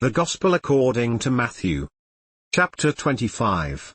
The Gospel according to Matthew. Chapter 25.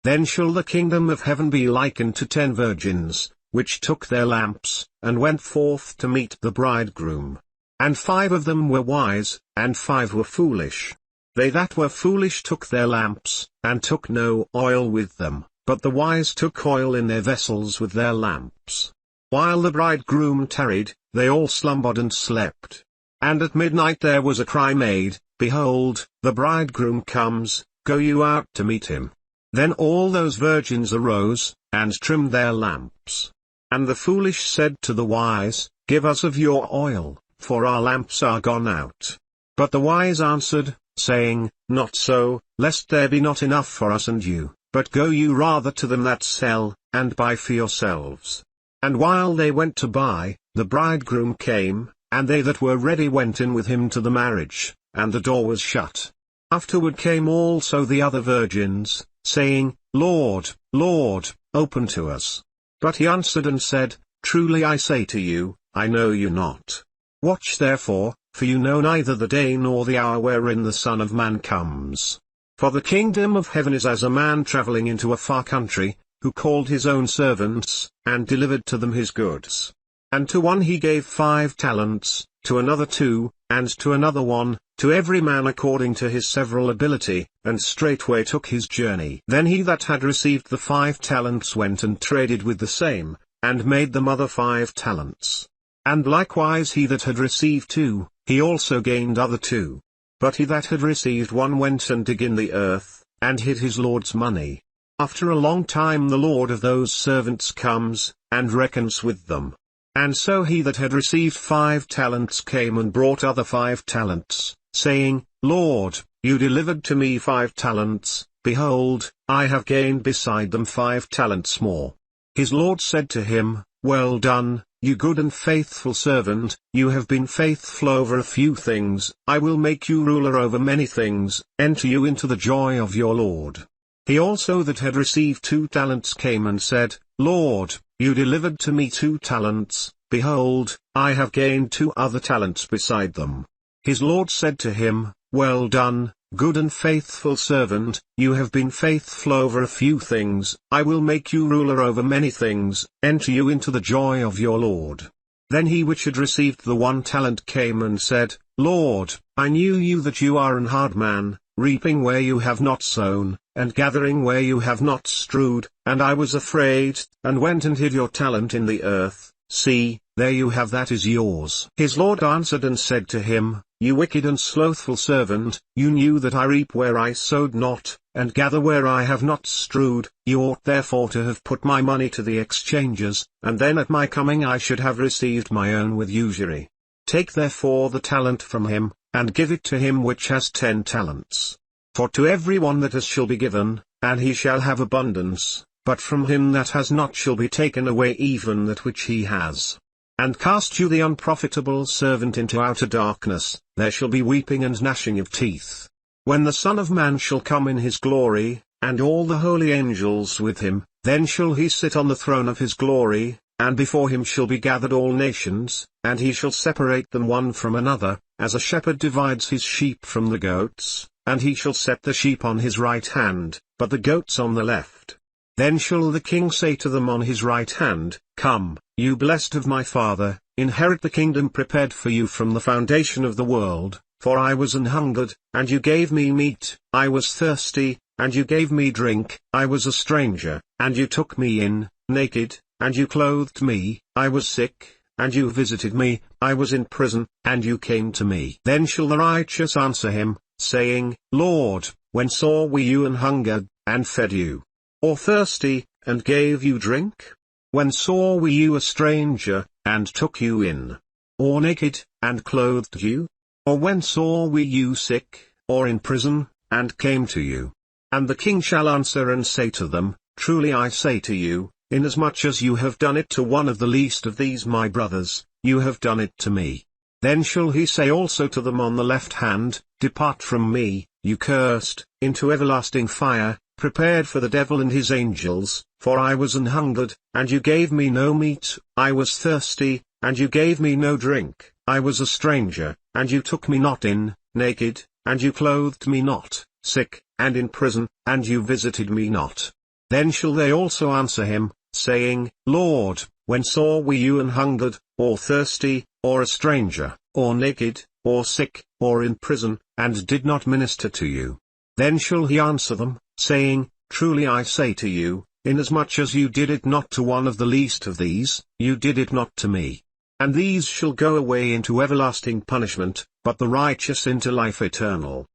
Then shall the kingdom of heaven be likened to 10 virgins, which took their lamps, and went forth to meet the bridegroom. And 5 of them were wise, and 5 were foolish. They that were foolish took their lamps, and took no oil with them, but the wise took oil in their vessels with their lamps. While the bridegroom tarried, they all slumbered and slept. And at midnight there was a cry made, Behold, the bridegroom comes, go you out to meet him. Then all those virgins arose, and trimmed their lamps. And the foolish said to the wise, Give us of your oil, for our lamps are gone out. But the wise answered, saying, Not so, lest there be not enough for us and you, but go you rather to them that sell, and buy for yourselves. And while they went to buy, the bridegroom came, and they that were ready went in with him to the marriage, and the door was shut. Afterward came also the other virgins, saying, Lord, Lord, open to us. But he answered and said, Truly I say to you, I know you not. Watch therefore, for you know neither the day nor the hour wherein the Son of Man comes. For the kingdom of heaven is as a man travelling into a far country, who called his own servants, and delivered to them his goods. And to one he gave 5 talents, to another 2, and to another 1, to every man according to his several ability, and straightway took his journey. Then he that had received the 5 talents went and traded with the same, and made them other 5 talents. And likewise he that had received 2, he also gained other 2. But he that had received 1 went and dug in the earth, and hid his lord's money. After a long time the lord of those servants comes, and reckons with them. And so he that had received 5 talents came and brought other 5 talents, saying, Lord, you delivered to me 5 talents, behold, I have gained beside them 5 talents more. His lord said to him, Well done, you good and faithful servant, you have been faithful over a few things, I will make you ruler over many things, enter you into the joy of your Lord. He also that had received 2 talents came and said, Lord, you delivered to me 2 talents, behold, I have gained 2 other talents beside them. His Lord said to him, Well done, good and faithful servant, you have been faithful over a few things, I will make you ruler over many things, enter you into the joy of your Lord. Then he which had received the 1 talent came and said, Lord, I knew you that you are an hard man, reaping where you have not sown, and gathering where you have not strewed, and I was afraid, and went and hid your talent in the earth. See, there you have that is yours. His Lord answered and said to him, You wicked and slothful servant, you knew that I reap where I sowed not, and gather where I have not strewed, you ought therefore to have put my money to the exchangers, and then at my coming I should have received my own with usury. Take therefore the talent from him, and give it to him which has 10 talents. For to every one that has shall be given, and he shall have abundance, but from him that has not shall be taken away even that which he has. And cast you the unprofitable servant into outer darkness, there shall be weeping and gnashing of teeth. When the Son of Man shall come in his glory, and all the holy angels with him, then shall he sit on the throne of his glory, and before him shall be gathered all nations, and he shall separate them one from another, as a shepherd divides his sheep from the goats, and he shall set the sheep on his right hand, but the goats on the left. Then shall the king say to them on his right hand, Come, you blessed of my Father, inherit the kingdom prepared for you from the foundation of the world, for I was an hungered, and you gave me meat, I was thirsty, and you gave me drink, I was a stranger, and you took me in, naked, and you clothed me, I was sick, and you visited me, I was in prison, and you came to me. Then shall the righteous answer him, saying, Lord, when saw we you an hungered, and fed you? Or thirsty, and gave you drink? When saw we you a stranger, and took you in? Or naked, and clothed you? Or when saw we you sick, or in prison, and came to you? And the king shall answer and say to them, Truly I say to you, inasmuch as you have done it to one of the least of these my brothers, you have done it to me. Then shall he say also to them on the left hand, Depart from me, you cursed, into everlasting fire, prepared for the devil and his angels, for I was an hungered, and you gave me no meat, I was thirsty, and you gave me no drink, I was a stranger, and you took me not in, naked, and you clothed me not, sick, and in prison, and you visited me not? Then shall they also answer him, saying, Lord, when saw we you an hungered, or thirsty, or a stranger, or naked, or sick, or in prison, and did not minister to you? Then shall he answer them, saying, Truly I say to you, inasmuch as you did it not to one of the least of these, you did it not to me. And these shall go away into everlasting punishment, but the righteous into life eternal.